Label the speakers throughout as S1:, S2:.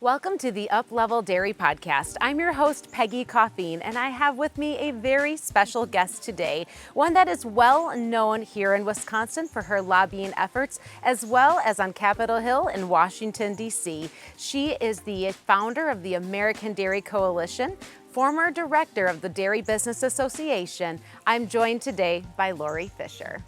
S1: Welcome to the Up Level Dairy Podcast. I'm your host, Peggy Coffeen, and I have with me a very special guest today, one that is well known here in Wisconsin for her lobbying efforts, as well as on Capitol Hill in Washington, D.C. She is the founder of the American Dairy Coalition, former director of the Dairy Business Association. I'm joined today by Laurie Fischer.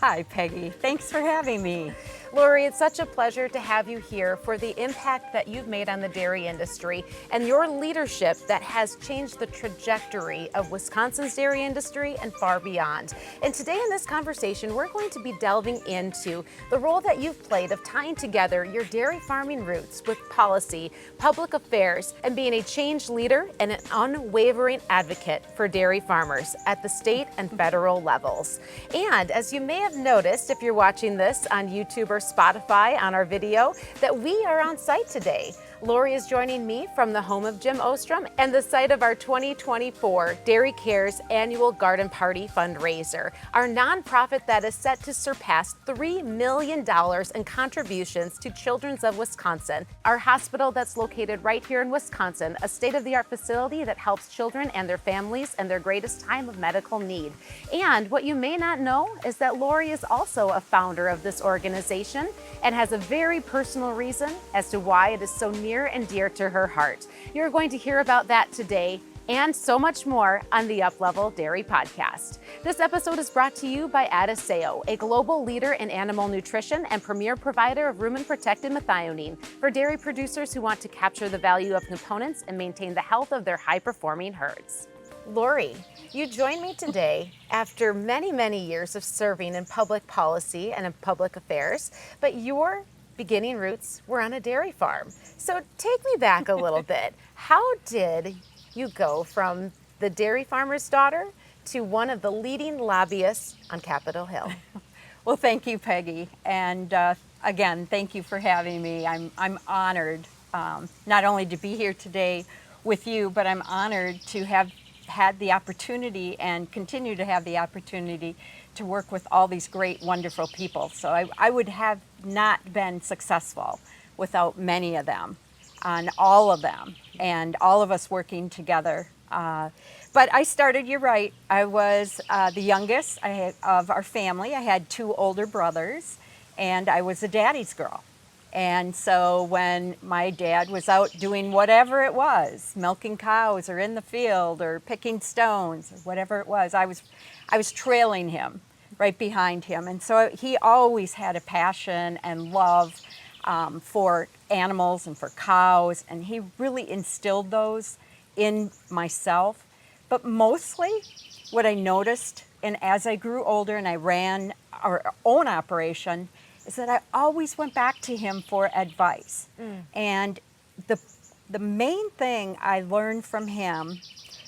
S2: Hi, Peggy. Thanks for having me.
S1: Laurie, it's such a pleasure to have you here for the impact that you've made on the dairy industry and your leadership that has changed the trajectory of Wisconsin's dairy industry and far beyond. And today in this conversation, we're going to be delving into the role that you've played of tying together your dairy farming roots with policy, public affairs, and being a change leader and an unwavering advocate for dairy farmers at the state and federal levels. And as you may have noticed, if you're watching this on YouTube or Spotify on our video, that we are on site today. Laurie is joining me from the home of Jim Ostrom and the site of our 2024 Dairy Cares Annual Garden Party fundraiser, our nonprofit that is set to surpass $3 million in contributions to Children's of Wisconsin, our hospital that's located right here in Wisconsin, a state-of-the-art facility that helps children and their families in their greatest time of medical need. And what you may not know is that Laurie is also a founder of this organization and has a very personal reason as to why it is so near and dear to her heart. You're going to hear about that today and so much more on the Up Level Dairy Podcast. This episode is brought to you by Adisseo, a global leader in animal nutrition and premier provider of rumen-protected methionine for dairy producers who want to capture the value of components and maintain the health of their high-performing herds. Laurie, you join me today after many, many years of serving in public policy and in public affairs, but your beginning roots were on a dairy farm. So take me back a little bit. How did you go from the dairy farmer's daughter to one of the leading lobbyists on Capitol Hill?
S2: Well, thank you, Peggy. And again, thank you for having me. I'm honored not only to be here today with you, but I'm honored to have had the opportunity and continue to have the opportunity to work with all these great, wonderful people. So I would have not been successful without many of them, on all of them, and all of us working together. But I started, you're right, I was the youngest of our family. I had two older brothers, and I was a daddy's girl. And so when my dad was out doing whatever it was, milking cows or in the field or picking stones or whatever it was, I was trailing him, right behind him. And so he always had a passion and love for animals and for cows, and he really instilled those in myself. But mostly what I noticed, and as I grew older and I ran our own operation, is that I always went back to him for advice. And the main thing I learned from him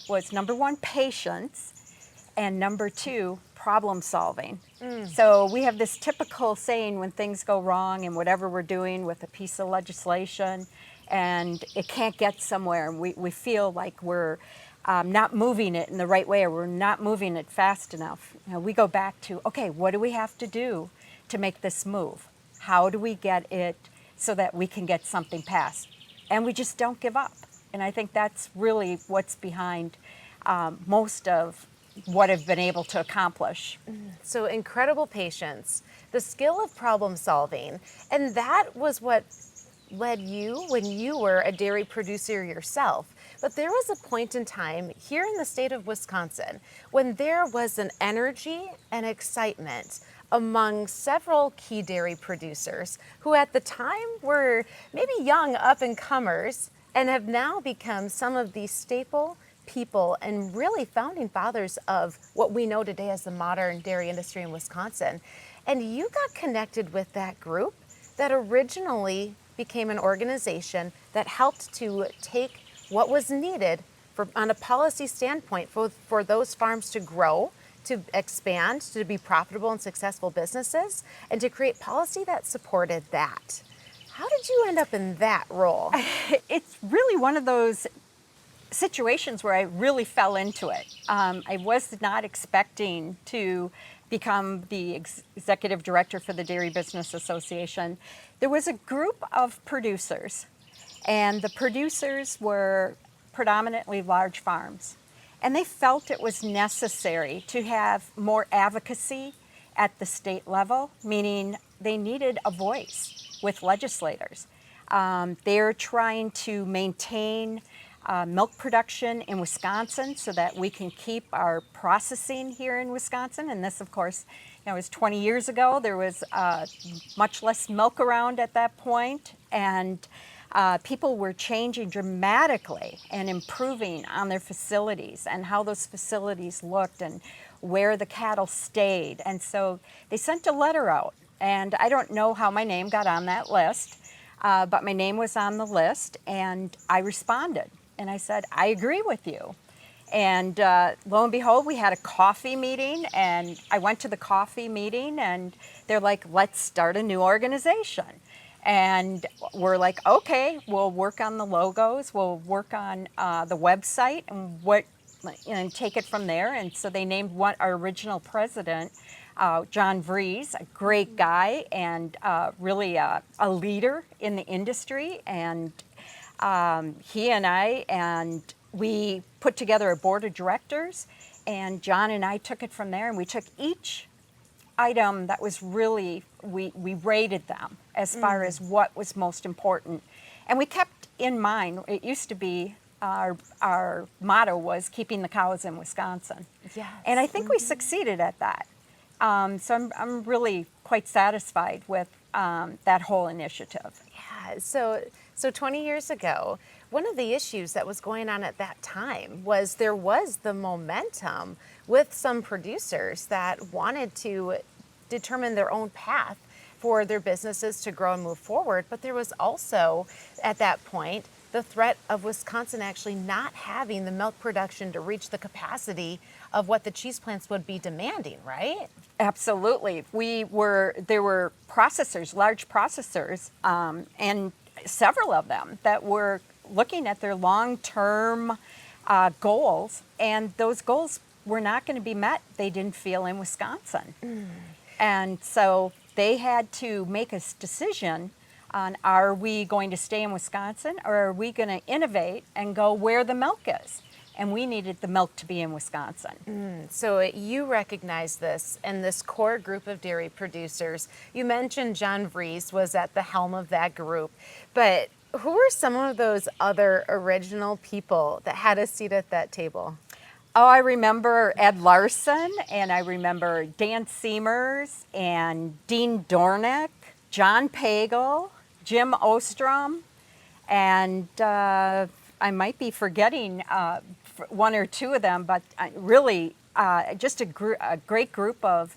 S2: was, number one, patience, and number two, problem solving. So we have this typical saying when things go wrong and whatever we're doing with a piece of legislation and it can't get somewhere, and we feel like we're not moving it in the right way, or we're not moving it fast enough. You know, we go back to, okay, what do we have to do to make this move? How do we get it so that we can get something passed? And we just don't give up. And I think that's really what's behind most of what I've been able to accomplish.
S1: So incredible patience, the skill of problem solving, and that was what led you when you were a dairy producer yourself. But there was a point in time here in the state of Wisconsin when there was an energy and excitement among several key dairy producers who at the time were maybe young up-and-comers and have now become some of the staple people and really founding fathers of what we know today as the modern dairy industry in Wisconsin. And you got connected with that group that originally became an organization that helped to take what was needed on a policy standpoint for those farms to grow, to expand, to be profitable and successful businesses, and to create policy that supported that. How did you end up in that role?
S2: It's really one of those situations where I really fell into it. I was not expecting to become the executive director for the Dairy Business Association. There was a group of producers, And the producers were predominantly large farms. And they felt it was necessary to have more advocacy at the state level, meaning they needed a voice with legislators. They're trying to maintain milk production in Wisconsin so that we can keep our processing here in Wisconsin. And this, of course, was 20 years ago. There was much less milk around at that point, and people were changing dramatically and improving on their facilities and how those facilities looked and where the cattle stayed. And so they sent a letter out, and I don't know how my name got on that list, but my name was on the list, and I responded. And I said, I agree with you. And lo and behold, we had a coffee meeting, and I went to the coffee meeting, and they're like, let's start a new organization. And we're like, okay, we'll work on the logos, we'll work on the website, and take it from there. And so they named our original president, John Vries, a great guy and really a leader in the industry. And he and we put together a board of directors, and John and I took it from there, and we took each item that was really, we rated them as far as what was most important. And we kept in mind, it used to be our motto was keeping the cows in Wisconsin.
S1: Yes.
S2: And I think we succeeded at that. So I'm really quite satisfied with that whole initiative.
S1: Yeah, so 20 years ago, one of the issues that was going on at that time was there was the momentum with some producers that wanted to determine their own path for their businesses to grow and move forward. But there was also, at that point, the threat of Wisconsin actually not having the milk production to reach the capacity of what the cheese plants would be demanding, right?
S2: Absolutely. There were processors, large processors, and several of them that were looking at their long-term goals, and those goals were not going to be met, they didn't feel, in Wisconsin. And so they had to make a decision on, are we going to stay in Wisconsin, or are we going to innovate and go where the milk is? And we needed the milk to be in Wisconsin.
S1: So you recognize this and this core group of dairy producers. You mentioned John Vries was at the helm of that group, but who were some of those other original people that had a seat at that table?
S2: Oh, I remember Ed Larson, and I remember Dan Seamers, and Dean Dornick, John Pagel, Jim Ostrom, and I might be forgetting one or two of them, but really just a great group of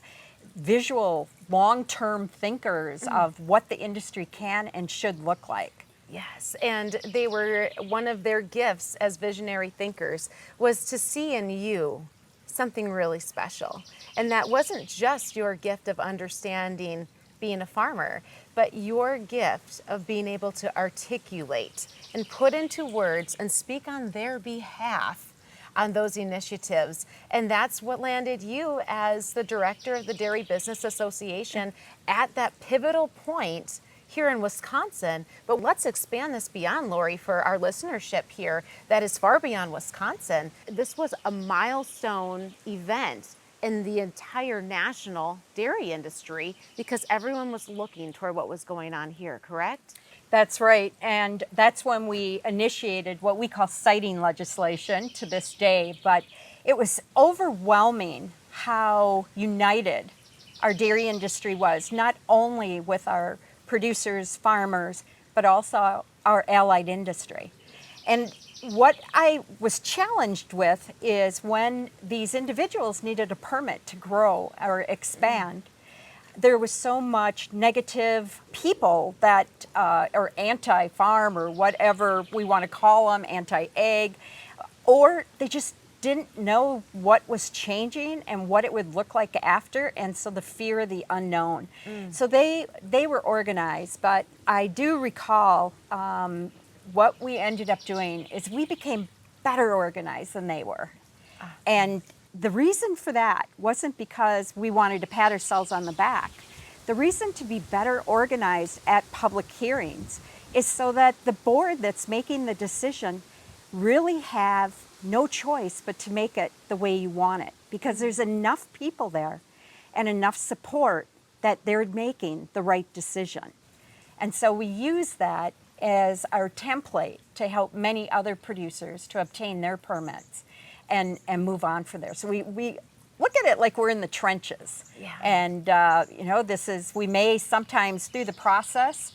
S2: visual, long-term thinkers of what the industry can and should look like.
S1: Yes, and they were, one of their gifts as visionary thinkers was to see in you something really special. And that wasn't just your gift of understanding being a farmer, but your gift of being able to articulate and put into words and speak on their behalf on those initiatives. And that's what landed you as the director of the Dairy Business Association at that pivotal point here in Wisconsin. But let's expand this beyond, Laurie, for our listenership here that is far beyond Wisconsin. This was a milestone event in the entire national dairy industry because everyone was looking toward what was going on here, correct?
S2: That's right, and that's when we initiated what we call siting legislation to this day, but it was overwhelming how united our dairy industry was, not only with our producers, farmers, but also our allied industry. And what I was challenged with is when these individuals needed a permit to grow or expand, there was so much negative people that are anti-farm or whatever we want to call them, anti-ag, or they just didn't know what was changing and what it would look like after, and so the fear of the unknown. So they were organized, but I do recall what we ended up doing is we became better organized than they were. And the reason for that wasn't because we wanted to pat ourselves on the back. The reason to be better organized at public hearings is so that the board that's making the decision really have no choice but to make it the way you want it, because there's enough people there and enough support that they're making the right decision. And so we use that as our template to help many other producers to obtain their permits and move on from there. So we look at it like we're in the trenches.
S1: Yeah.
S2: And, we may sometimes through the process,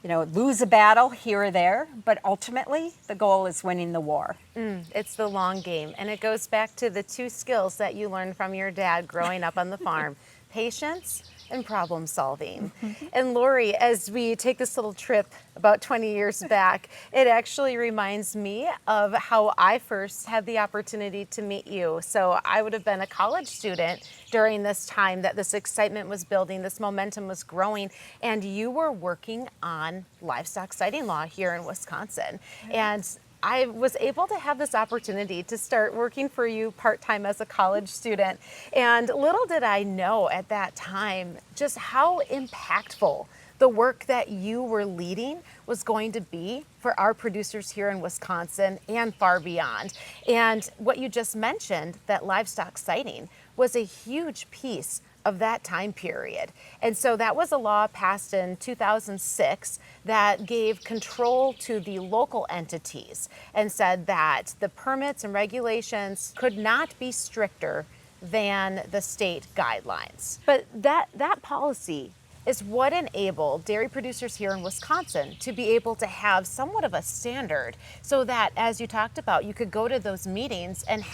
S2: lose a battle here or there, but ultimately the goal is winning the war.
S1: It's the long game. And it goes back to the two skills that you learned from your dad growing up on the farm, patience and problem solving. And Laurie, as we take this little trip about 20 years back, it actually reminds me of how I first had the opportunity to meet you. So I would have been a college student during this time that this excitement was building, this momentum was growing, and you were working on livestock sighting law here in Wisconsin. And I was able to have this opportunity to start working for you part-time as a college student. And little did I know at that time just how impactful the work that you were leading was going to be for our producers here in Wisconsin and far beyond. And what you just mentioned, that livestock sighting, was a huge piece of that time period. And so that was a law passed in 2006 that gave control to the local entities and said that the permits and regulations could not be stricter than the state guidelines. But that policy is what enabled dairy producers here in Wisconsin to be able to have somewhat of a standard so that, as you talked about, you could go to those meetings and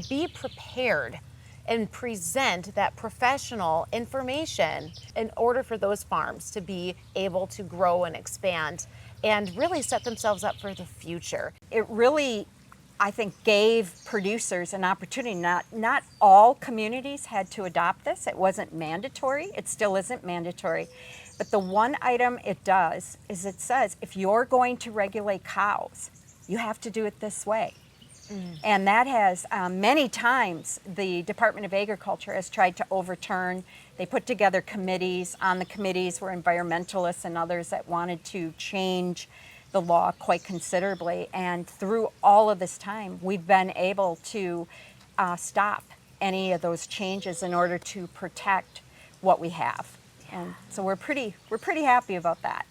S1: be prepared and present that professional information in order for those farms to be able to grow and expand and really set themselves up for the future.
S2: It really, I think, gave producers an opportunity. Not all communities had to adopt this. It wasn't mandatory. It still isn't mandatory. But the one item it does is it says, if you're going to regulate cows, you have to do it this way. And that has many times the Department of Agriculture has tried to overturn. They put together committees. On the committees were environmentalists and others that wanted to change the law quite considerably. And through all of this time, we've been able to stop any of those changes in order to protect what we have. And so we're pretty happy about that.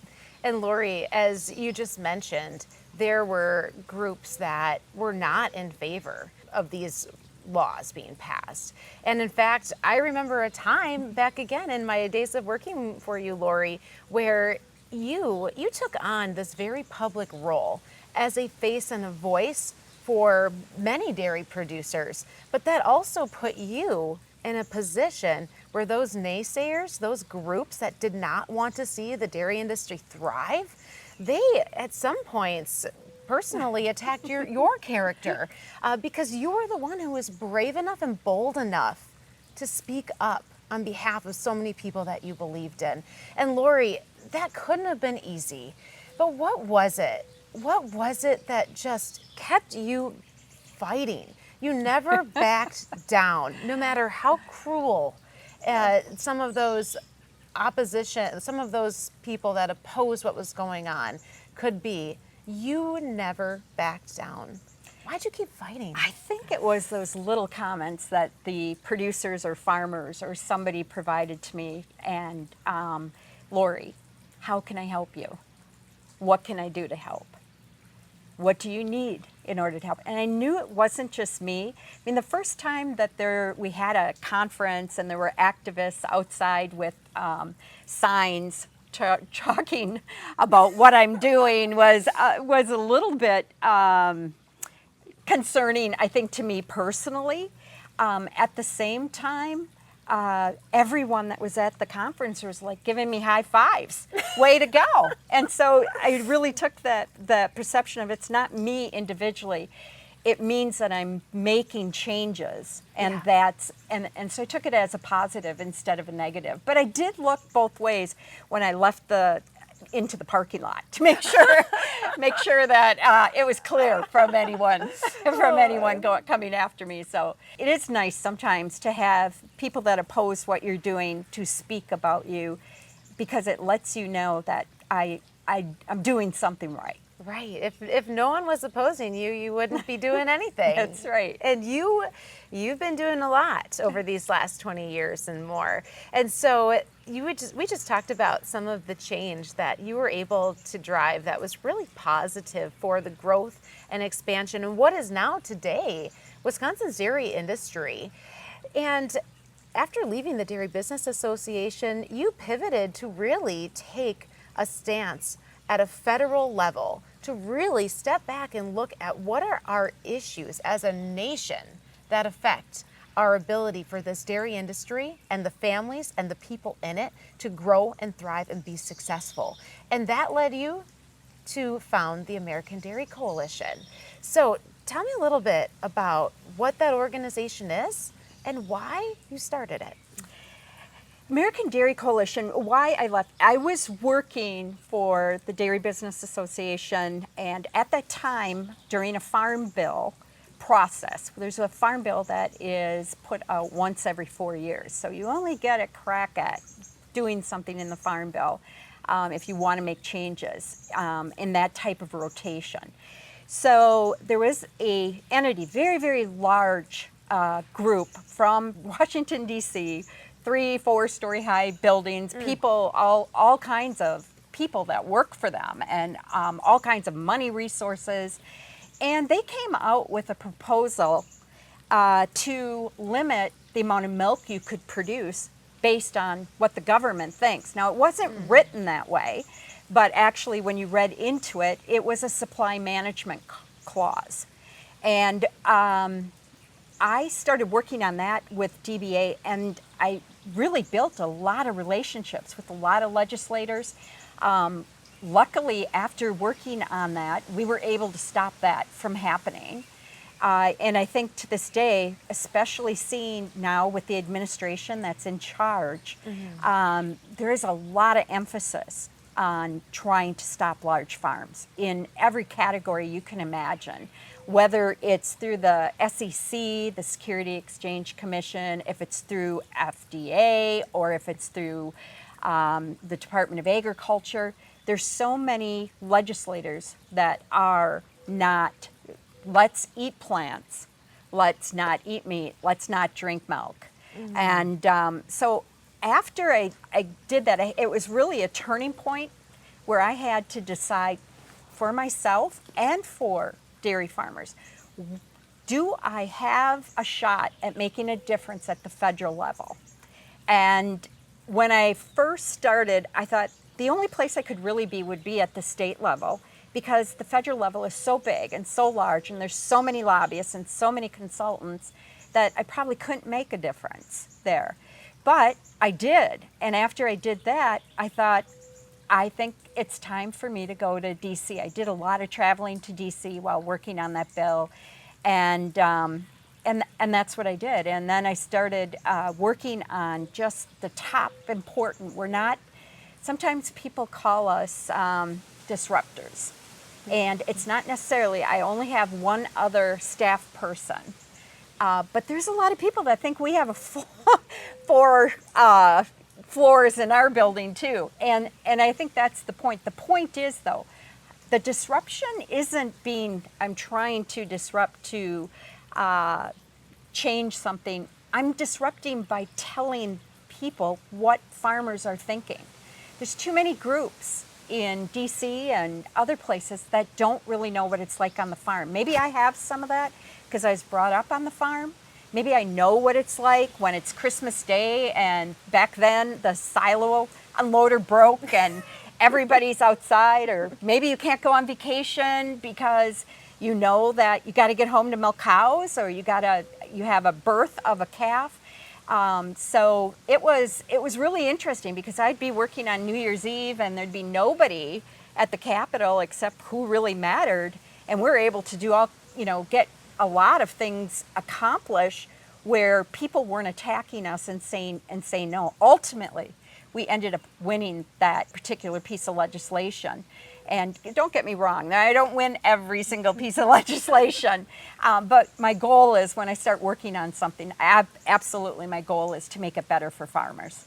S1: And Laurie, as you just mentioned, there were groups that were not in favor of these laws being passed. And in fact, I remember a time back again in my days of working for you, Laurie, where you took on this very public role as a face and a voice for many dairy producers, but that also put you in a position where those naysayers, those groups that did not want to see the dairy industry thrive, they at some points personally attacked your character because you were the one who was brave enough and bold enough to speak up on behalf of so many people that you believed in. And Laurie, that couldn't have been easy, but what was it? What was it that just kept you fighting? You never backed down, no matter how cruel some of those opposition, some of those people that opposed what was going on could be. You never backed down. Why'd you keep fighting?
S2: I think it was those little comments that the producers or farmers or somebody provided to me. And Laurie, how can I help you? What can I do to help? What do you need in order to help? And I knew it wasn't just me. I mean, the first time that we had a conference and there were activists outside with signs talking about what I'm doing was a little bit concerning, I think, to me personally. At the same time, everyone that was at the conference was like giving me high fives. Way to go. And so I really took the perception of it's not me individually. It means that I'm making changes, and and so I took it as a positive instead of a negative. But I did look both ways when I left into the parking lot to make sure that it was clear from anyone coming after me. So it is nice sometimes to have people that oppose what you're doing to speak about you, because it lets you know that I I'm doing something right.
S1: Right. If no one was opposing you, you wouldn't be doing anything.
S2: That's right.
S1: And you've been doing a lot over these last 20 years and more. And so we just talked about some of the change that you were able to drive that was really positive for the growth and expansion and what is now today Wisconsin's dairy industry. And after leaving the Dairy Business Association, you pivoted to really take a stance at a federal level to really step back and look at what are our issues as a nation that affect our ability for this dairy industry and the families and the people in it to grow and thrive and be successful. And that led you to found the American Dairy Coalition. So tell me a little bit about what that organization is and why you started it.
S2: American Dairy Coalition, why I left, I was working for the Dairy Business Association, and at that time, during a farm bill process, there's a farm bill that is put out once every 4 years. So you only get a crack at doing something in the farm bill if you want to make changes in that type of rotation. So there was a entity, very, very large group from Washington, D.C., 3-4 story high buildings, people, all kinds of people that work for them, and all kinds of money resources. And they came out with a proposal to limit the amount of milk you could produce based on what the government thinks. Now, it wasn't written that way, but actually when you read into it, it was a supply management clause. And I started working on that with DBA, and I really built a lot of relationships with a lot of legislators. Luckily, after working on that, we were able to stop that from happening. And I think to this day, especially seeing now with the administration that's in charge, there is a lot of emphasis on trying to stop large farms in every category you can imagine, whether it's through the SEC, the Security Exchange Commission, if it's through FDA, or if it's through the Department of Agriculture. There's so many legislators that are not, let's eat plants, let's not eat meat, let's not drink milk. And so after I did that, it was really a turning point where I had to decide for myself and for dairy farmers, do I have a shot at making a difference at the federal level? And when I first started, I thought the only place I could really be would be at the state level, because the federal level is so big and so large, and there's so many lobbyists and so many consultants that I probably couldn't make a difference there. But I did, and after I did that, I thought, I think it's time for me to go to DC. I did a lot of traveling to DC while working on that bill, and that's what I did. And then I started working on just the top important. We're not. Sometimes people call us disruptors, and it's not necessarily. I only have one other staff person, but there's a lot of people that think we have a four floors in our building too, and I think that's the point. The point is, though, the disruption isn't being, I'm trying to disrupt to change something. I'm disrupting by telling people what farmers are thinking. There's too many groups in DC and other places that don't really know what it's like on the farm. Maybe I have some of that because I was brought up on the farm. Maybe I know what it's like when it's Christmas Day and back then the silo unloader broke and everybody's outside, or maybe you can't go on vacation because you know that you got to get home to milk cows, or you have a birth of a calf. So it was really interesting because I'd be working on New Year's Eve and there'd be nobody at the Capitol except who really mattered, and we're able to do get a lot of things accomplished where people weren't attacking us and saying no. Ultimately, we ended up winning that particular piece of legislation. And don't get me wrong, I don't win every single piece of legislation, but my goal is when I start working on something, absolutely my goal is to make it better for farmers.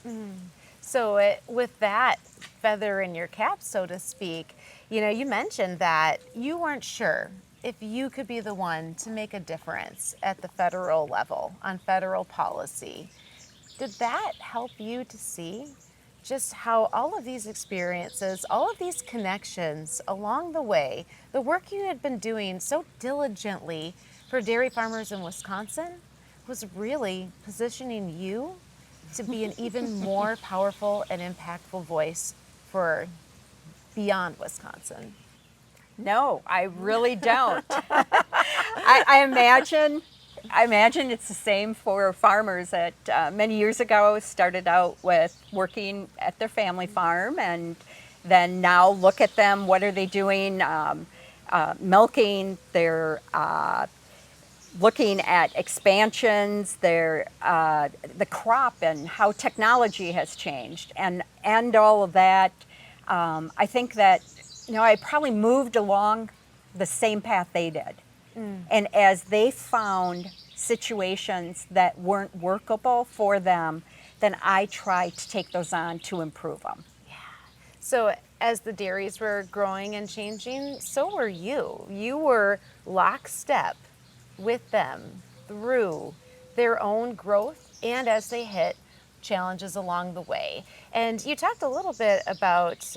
S1: So with that feather in your cap, so to speak, you mentioned that you weren't sure if you could be the one to make a difference at the federal level on federal policy. Did that help you to see just how all of these experiences, all of these connections along the way, the work you had been doing so diligently for dairy farmers in Wisconsin was really positioning you to be an even more powerful and impactful voice for beyond Wisconsin?
S2: No, I really don't. I imagine it's the same for farmers that many years ago started out with working at their family farm, and then now look at them. What are they doing? Milking. They're looking at expansions. They're the crop and how technology has changed, and all of that. I think that I probably moved along the same path they did. And as they found situations that weren't workable for them, then I tried to take those on to improve them.
S1: So as the dairies were growing and changing, so were you. You were lockstep with them through their own growth and as they hit challenges along the way. And you talked a little bit about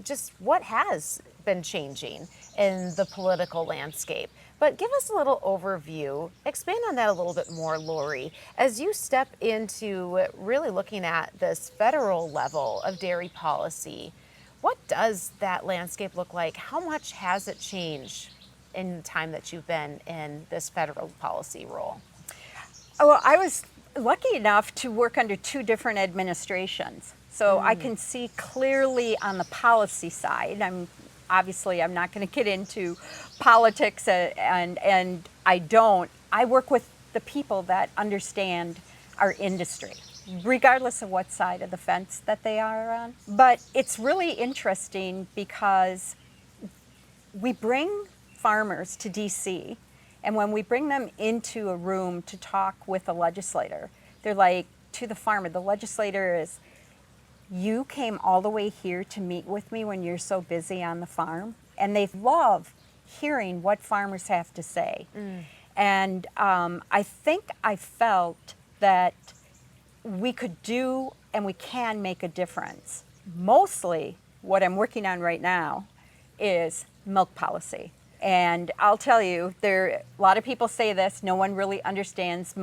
S1: just what has been changing in the political landscape. But give us a little overview. Expand on that a little bit more, Laurie, as you step into really looking at this federal level of dairy policy. What does that landscape look like? How much has it changed in the time that you've been in this federal policy role?
S2: Well, I was lucky enough to work under two different administrations. So I can see clearly on the policy side. I'm not going to get into politics, and I don't. I work with the people that understand our industry, regardless of what side of the fence that they are on. But it's really interesting because we bring farmers to DC, and when we bring them into a room to talk with a legislator, they're like, to the farmer, the legislator is, you came all the way here to meet with me when you're so busy on the farm. And they love hearing what farmers have to say. And I think I felt that we could do and we can make a difference. Mostly what I'm working on right now is milk policy. And I'll tell you, a lot of people say this, no one really understands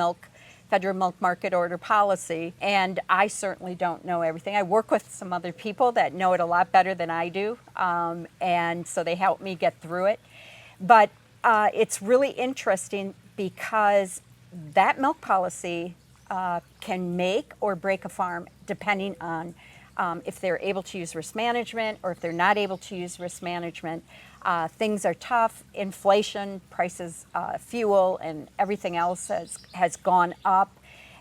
S2: federal milk market order policy, and I certainly don't know everything. I work with some other people that know it a lot better than I do, and so they help me get through it. But it's really interesting because that milk policy can make or break a farm depending on if they're able to use risk management or if they're not able to use risk management. Things are tough. Inflation, prices, fuel, and everything else has gone up.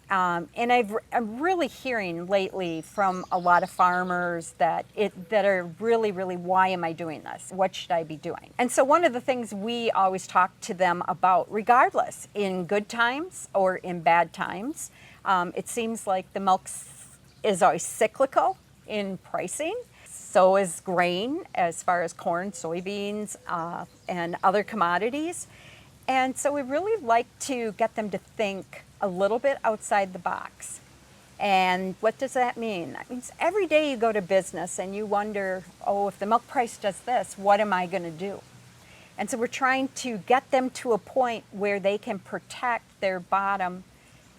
S2: And I'm really hearing lately from a lot of farmers that are really, really, why am I doing this? What should I be doing? And so one of the things we always talk to them about, regardless, in good times or in bad times, it seems like the milk is always cyclical in pricing. So is grain, as far as corn, soybeans, and other commodities. And so we really like to get them to think a little bit outside the box. And what does that mean? That means every day you go to business and you wonder, oh, if the milk price does this, what am I going to do? And so we're trying to get them to a point where they can protect their bottom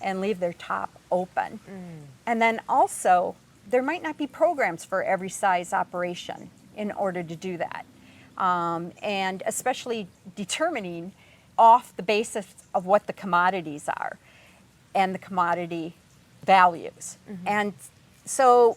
S2: and leave their top open. And then also, there might not be programs for every size operation in order to do that. And especially determining off the basis of what the commodities are and the commodity values. And so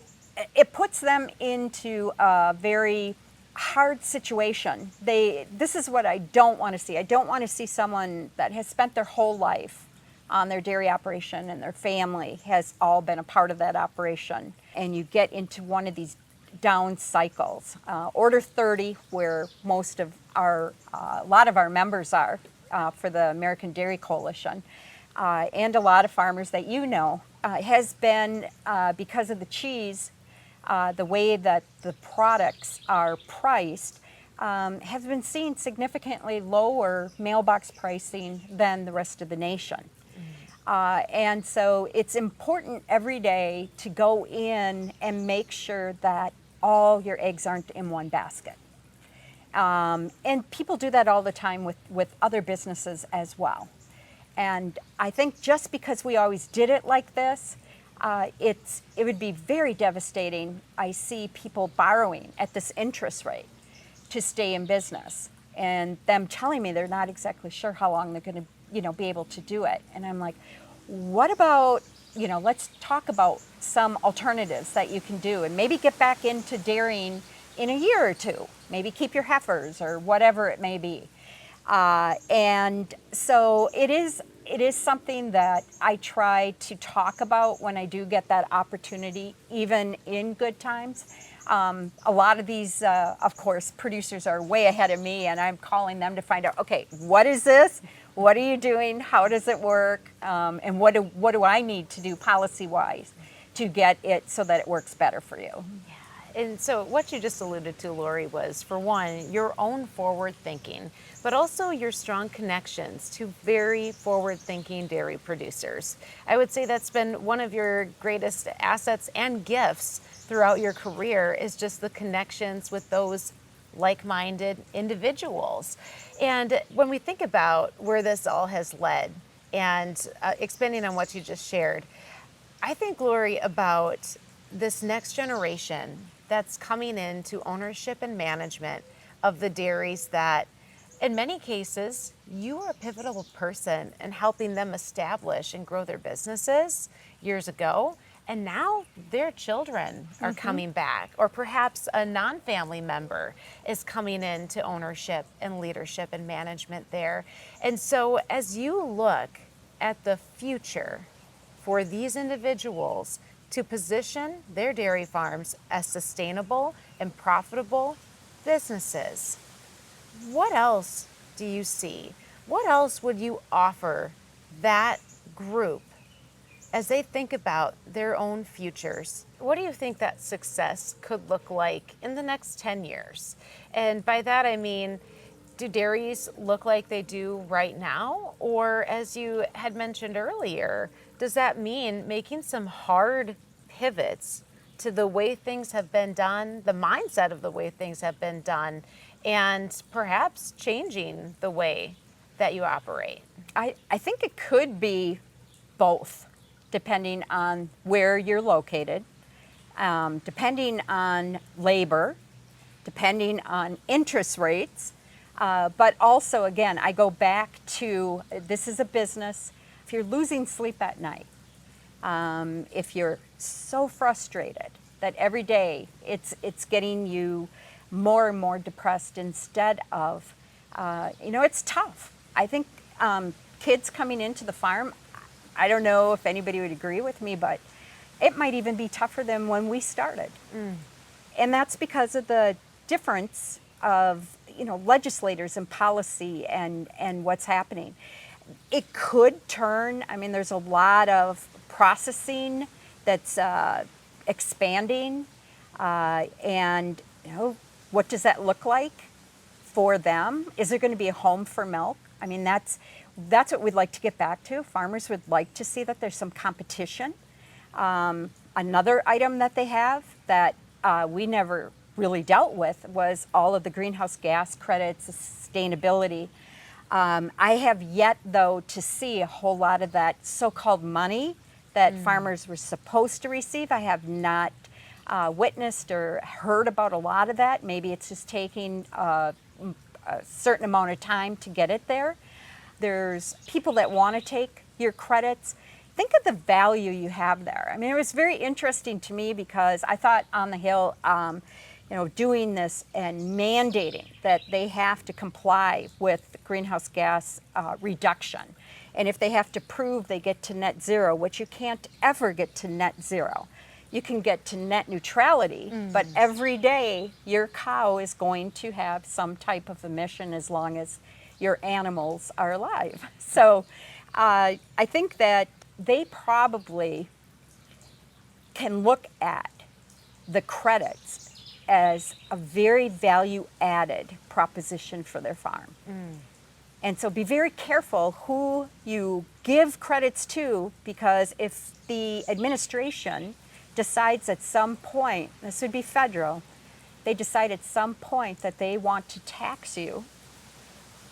S2: it puts them into a very hard situation. This is what I don't want to see. I don't want to see someone that has spent their whole life on their dairy operation and their family has all been a part of that operation. And you get into one of these down cycles. Order 30, where a lot of our members are for the American Dairy Coalition, and a lot of farmers that has been, because of the cheese, the way that the products are priced, has been seeing significantly lower mailbox pricing than the rest of the nation. And so it's important every day to go in and make sure that all your eggs aren't in one basket. And people do that all the time with other businesses as well. And I think just because we always did it like this, it would be very devastating. I see people borrowing at this interest rate to stay in business, and them telling me they're not exactly sure how long they're going to, be able to do it. And I'm like, what about, let's talk about some alternatives that you can do, and maybe get back into dairying in a year or two. Maybe keep your heifers or whatever it may be. And so it is something that I try to talk about when I do get that opportunity, even in good times. A lot of these, of course, producers are way ahead of me, and I'm calling them to find out, okay, what is this? What are you doing? How does it work? And what do I need to do policy-wise to get it so that it works better for you?
S1: And so what you just alluded to, Laurie, was, for one, your own forward thinking, but also your strong connections to very forward thinking dairy producers. I would say that's been one of your greatest assets and gifts throughout your career, is just the connections with those like-minded individuals. And when we think about where this all has led, and expanding on what you just shared, I think, Laurie, about this next generation that's coming into ownership and management of the dairies that, in many cases, you were a pivotal person in helping them establish and grow their businesses years ago. And now their children are coming back, or perhaps a non-family member is coming into ownership and leadership and management there. And so as you look at the future for these individuals to position their dairy farms as sustainable and profitable businesses, what else do you see? What else would you offer that group as they think about their own futures? What do you think that success could look like in the next 10 years? And by that I mean, do dairies look like they do right now? Or, as you had mentioned earlier, does that mean making some hard pivots to the way things have been done, the mindset of the way things have been done, and perhaps changing the way that you operate?
S2: I think it could be both, depending on where you're located, depending on labor, depending on interest rates, but also, again, I go back to, this is a business. If you're losing sleep at night, if you're so frustrated that every day it's getting you more and more depressed instead of, it's tough. I think kids coming into the farm, I don't know if anybody would agree with me, but it might even be tougher than when we started. And that's because of the difference of, legislators and policy and what's happening. It could turn, there's a lot of processing that's expanding, and what does that look like for them? Is there going to be a home for milk? That's what we'd like to get back to. Farmers would like to see that there's some competition. Another item that they have that we never really dealt with was all of the greenhouse gas credits, sustainability. I have yet, though, to see a whole lot of that so-called money that farmers were supposed to receive. I have not witnessed or heard about a lot of that. Maybe it's just taking a certain amount of time to get it there. There's people that want to take your credits. Think of the value you have there. It was very interesting to me because I thought on the Hill, doing this and mandating that they have to comply with greenhouse gas reduction. And if they have to prove they get to net zero, which you can't ever get to net zero, you can get to net neutrality, but every day your cow is going to have some type of emission as long as your animals are alive. So I think that they probably can look at the credits as a very value-added proposition for their farm. And so be very careful who you give credits to, because if the administration decides at some point, this would be federal, they decide at some point that they want to tax you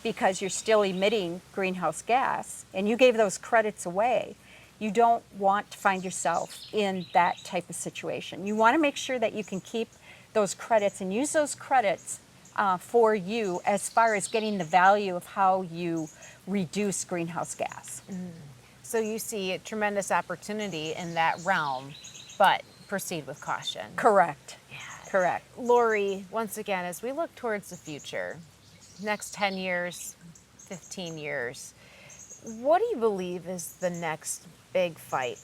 S2: because you're still emitting greenhouse gas and you gave those credits away, you don't want to find yourself in that type of situation. You want to make sure that you can keep those credits and use those credits for you as far as getting the value of how you reduce greenhouse gas.
S1: So you see a tremendous opportunity in that realm, but proceed with caution.
S2: Correct.
S1: Yeah.
S2: Correct.
S1: Laurie, once again, as we look towards the future, next 10 years, 15 years, what do you believe is the next big fight?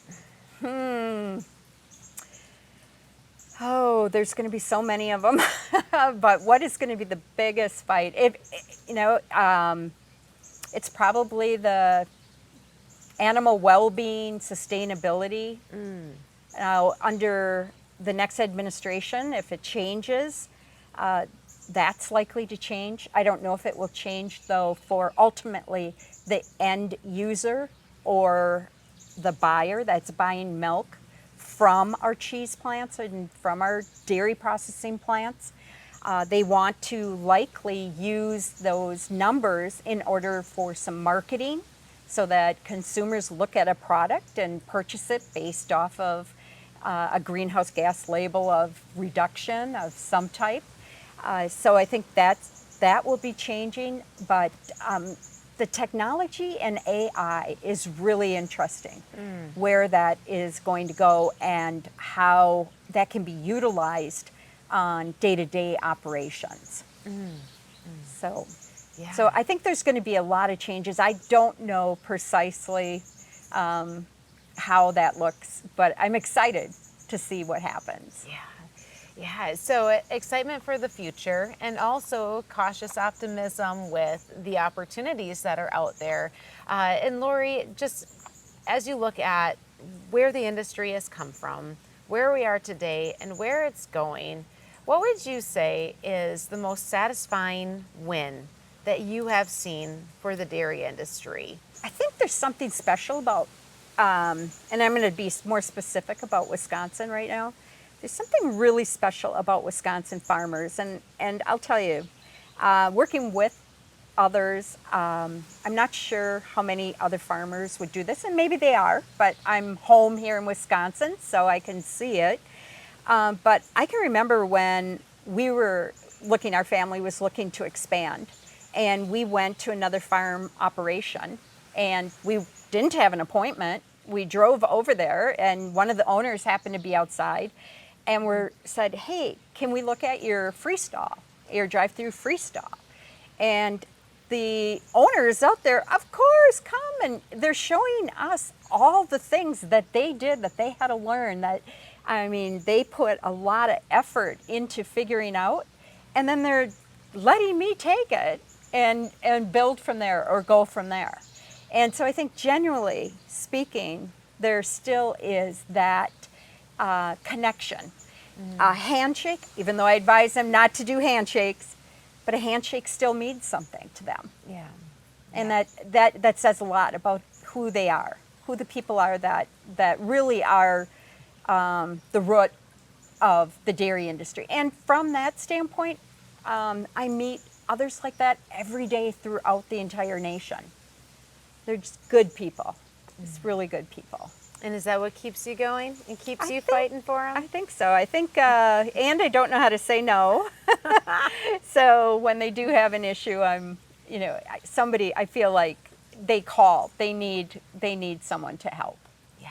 S2: Oh, there's going to be so many of them. But what is going to be the biggest fight? It's probably the animal well-being, sustainability. Now, under the next administration, if it changes, that's likely to change. I don't know if it will change, though, for ultimately the end user or the buyer that's buying milk from our cheese plants and from our dairy processing plants. They want to likely use those numbers in order for some marketing so that consumers look at a product and purchase it based off of a greenhouse gas label of reduction of some type. So I think that will be changing, but the technology and AI is really interesting, where that is going to go and how that can be utilized on day-to-day operations. So I think there's going to be a lot of changes. I don't know precisely how that looks, but I'm excited to see what happens.
S1: Yeah, so excitement for the future and also cautious optimism with the opportunities that are out there. And Laurie, just as you look at where the industry has come from, where we are today, and where it's going, what would you say is the most satisfying win that you have seen for the dairy industry?
S2: I think there's something special about, and I'm going to be more specific about Wisconsin right now. There's something really special about Wisconsin farmers, and I'll tell you, working with others, I'm not sure how many other farmers would do this, and maybe they are, but I'm home here in Wisconsin, so I can see it. But I can remember when we were looking, our family was looking to expand, and we went to another farm operation, and we didn't have an appointment. We drove over there, and one of the owners happened to be outside, and we said, hey, can we look at your freestall, your drive-through freestall? And the owners out there, of course, come, and they're showing us all the things that they did, that they had to learn, that, I mean, they put a lot of effort into figuring out, and then they're letting me take it and build from there or go from there. And so I think generally speaking, there still is that connection. A handshake, even though I advise them not to do handshakes, but a handshake still means something to them.
S1: Yeah.
S2: And that says a lot about who they are, who the people are that really are the root of the dairy industry. And from that standpoint, I meet others like that every day throughout the entire nation. They're just good people. Just really good people.
S1: And is that what keeps you going and keeps you fighting for them?
S2: I think so. I think, and I don't know how to say no. So when they do have an issue, somebody, I feel like they call. They need someone to help.
S1: Yeah.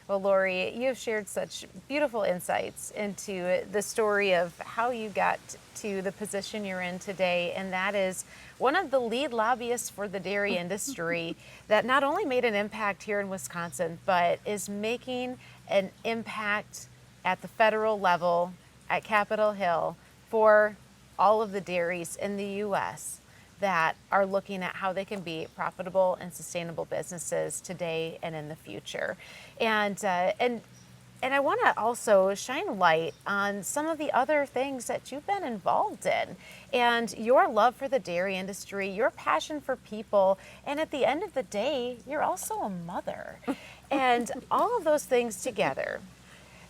S1: Well, Laurie, you have shared such beautiful insights into the story of how you got to the position you're in today, and that is one of the lead lobbyists for the dairy industry that not only made an impact here in Wisconsin, but is making an impact at the federal level, at Capitol Hill, for all of the dairies in the U.S. that are looking at how they can be profitable and sustainable businesses today and in the future. And And I want to also shine light on some of the other things that you've been involved in and your love for the dairy industry, your passion for people, and at the end of the day, you're also a mother. And all of those things together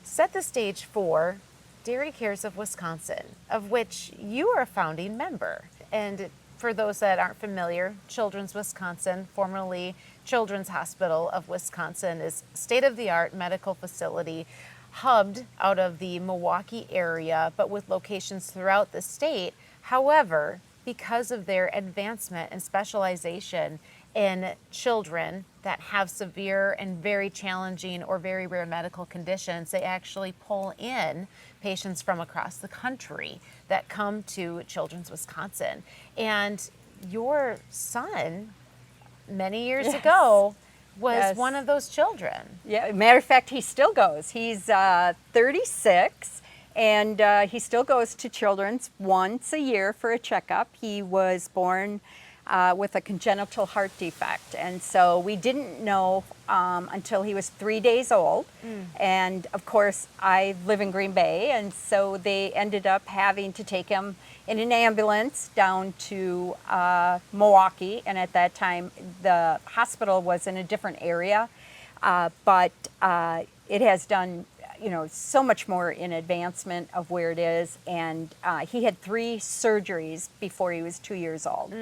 S1: set the stage for Dairy Cares of Wisconsin, of which you are a founding member. And for those that aren't familiar, Children's Wisconsin, formerly Children's Hospital of Wisconsin, is state-of-the-art medical facility hubbed out of the Milwaukee area, but with locations throughout the state. However, because of their advancement and specialization in children that have severe and very challenging or very rare medical conditions, they actually pull in patients from across the country that come to Children's Wisconsin. And your son, many years ago, was one of those children.
S2: Yeah, matter of fact, he still goes. He's 36, and he still goes to Children's once a year for a checkup. He was born with a congenital heart defect, and so we didn't know until he was 3 days old. And of course, I live in Green Bay, and so they ended up having to take him in an ambulance down to Milwaukee, and at that time the hospital was in a different area, but it has done so much more in advancement of where it is, and he had 3 surgeries before he was 2 years old.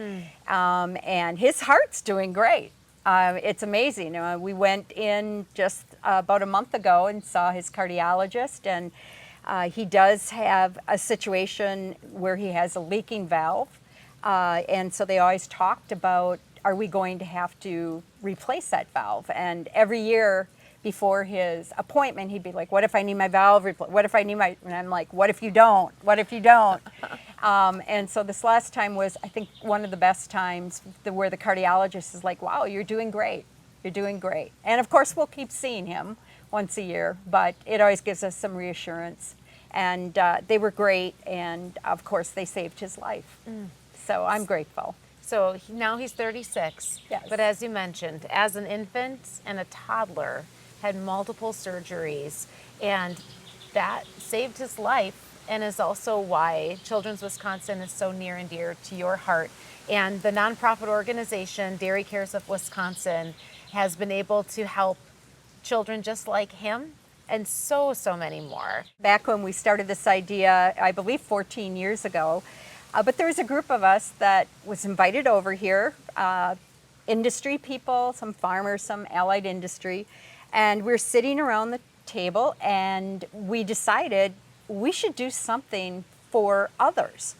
S2: And his heart's doing great. It's amazing. We went in just about a month ago and saw his cardiologist, and he does have a situation where he has a leaking valve, and so they always talked about, are we going to have to replace that valve? And every year before his appointment, he'd be like, what if I need my valve replaced? What if I need my, and I'm like, what if you don't? What if you don't? And so this last time was, I think, one of the best times where the cardiologist is like, wow, you're doing great. You're doing great. And of course, we'll keep seeing him once a year, but it always gives us some reassurance. And they were great, and of course, they saved his life. So I'm grateful.
S1: So now he's 36,
S2: Yes.
S1: But as you mentioned, as an infant and a toddler, had multiple surgeries, and that saved his life, and is also why Children's Wisconsin is so near and dear to your heart. And the nonprofit organization, Dairy Cares of Wisconsin, has been able to help children just like him and so many more.
S2: Back when we started this idea, I believe 14 years ago, but there was a group of us that was invited over here, industry people, some farmers, some allied industry, and we're sitting around the table, and we decided we should do something for others.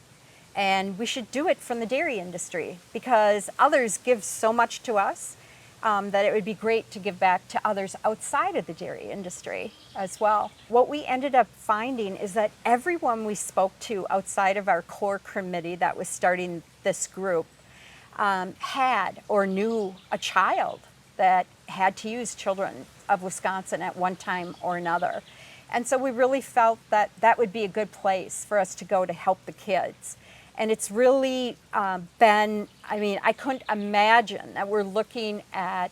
S2: And we should do it from the dairy industry, because others give so much to us that it would be great to give back to others outside of the dairy industry as well. What we ended up finding is that everyone we spoke to outside of our core committee that was starting this group had or knew a child that had to use Children of Wisconsin at one time or another. And so we really felt that that would be a good place for us to go to help the kids. And it's really been, I couldn't imagine that we're looking at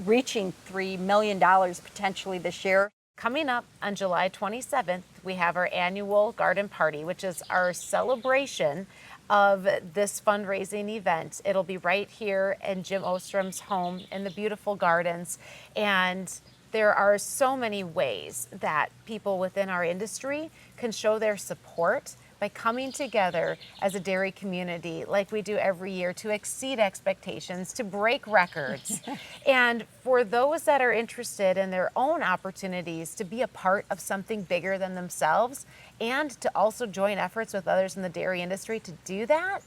S2: reaching $3 million potentially this year.
S1: Coming up on July 27th, we have our annual garden party, which is our celebration of this fundraising event. It'll be right here in Jim Ostrom's home in the beautiful gardens. And there are so many ways that people within our industry can show their support by coming together as a dairy community like we do every year to exceed expectations, to break records. And for those that are interested in their own opportunities to be a part of something bigger than themselves and to also join efforts with others in the dairy industry to do that,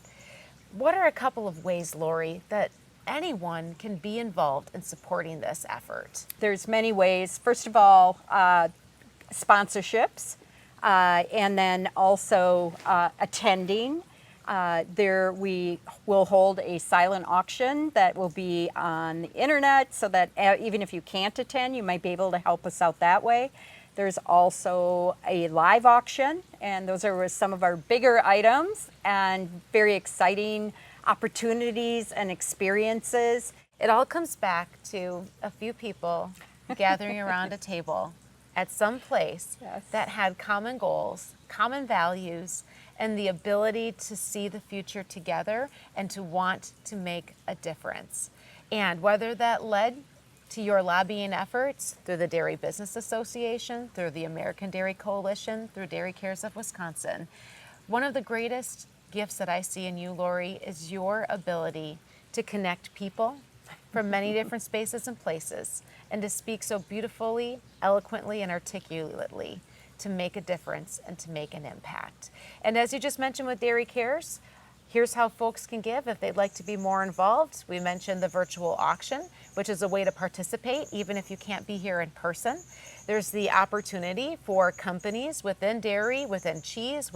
S1: what are a couple of ways, Laurie, that anyone can be involved in supporting this effort?
S2: There's many ways. First of all, sponsorships. And then also attending. There we will hold a silent auction that will be on the internet, so that even if you can't attend, you might be able to help us out that way. There's also a live auction, and those are some of our bigger items and very exciting opportunities and experiences.
S1: It all comes back to a few people gathering around a table at some place
S2: Yes.
S1: that had common goals, common values, and the ability to see the future together and to want to make a difference. And whether that led to your lobbying efforts through the Dairy Business Association, through the American Dairy Coalition, through Dairy Cares of Wisconsin, one of the greatest gifts that I see in you, Laurie, is your ability to connect people from many different spaces and places and to speak so beautifully, eloquently, and articulately to make a difference and to make an impact. And as you just mentioned with Dairy Cares, here's how folks can give if they'd like to be more involved. We mentioned the virtual auction, which is a way to participate even if you can't be here in person. There's the opportunity for companies within dairy, within cheese,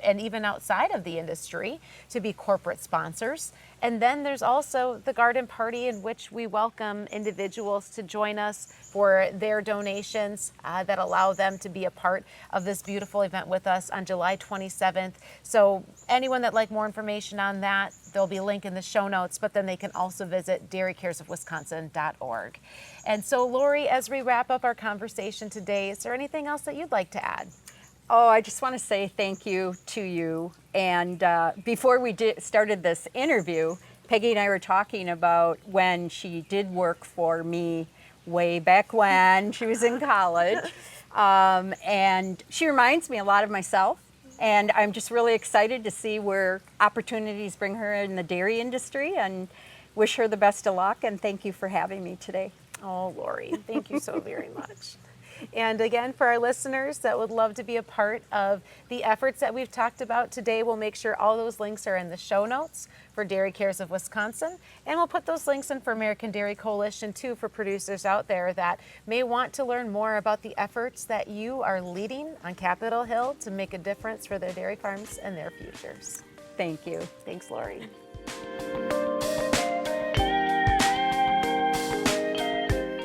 S1: and even outside of the industry to be corporate sponsors. And then there's also the garden party in which we welcome individuals to join us for their donations that allow them to be a part of this beautiful event with us on July 27th. So anyone that'd like more information on that, there'll be a link in the show notes, but then they can also visit dairycaresofwisconsin.org. And so, Laurie, as we wrap up our conversation today, is there anything else that you'd like to add?
S2: Oh, I just want to say thank you to you. And before we started this interview, Peggy and I were talking about when she did work for me way back when she was in college. And she reminds me a lot of myself. And I'm just really excited to see where opportunities bring her in the dairy industry, and wish her the best of luck. And thank you for having me today.
S1: Oh, Laurie, thank you so very much. And again, for our listeners that would love to be a part of the efforts that we've talked about today, we'll make sure all those links are in the show notes for Dairy Cares of Wisconsin. And we'll put those links in for American Dairy Coalition too, for producers out there that may want to learn more about the efforts that you are leading on Capitol Hill to make a difference for their dairy farms and their futures.
S2: Thank you.
S1: Thanks, Laurie.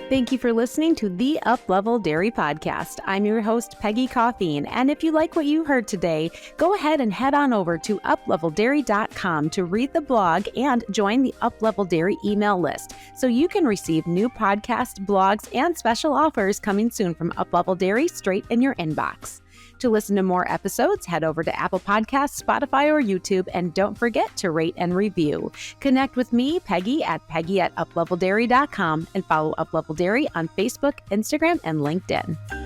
S3: Thank you for listening to the Up-Level Dairy Podcast. I'm your host, Peggy Coffeen, and if you like what you heard today, go ahead and head on over to upleveldairy.com to read the blog and join the Up-Level Dairy email list so you can receive new podcasts, blogs, and special offers coming soon from Up-Level Dairy straight in your inbox. To listen to more episodes, head over to Apple Podcasts, Spotify, or YouTube, and don't forget to rate and review. Connect with me, Peggy at upleveldairy.com, and follow Up-Level Dairy on Facebook, Instagram, and LinkedIn.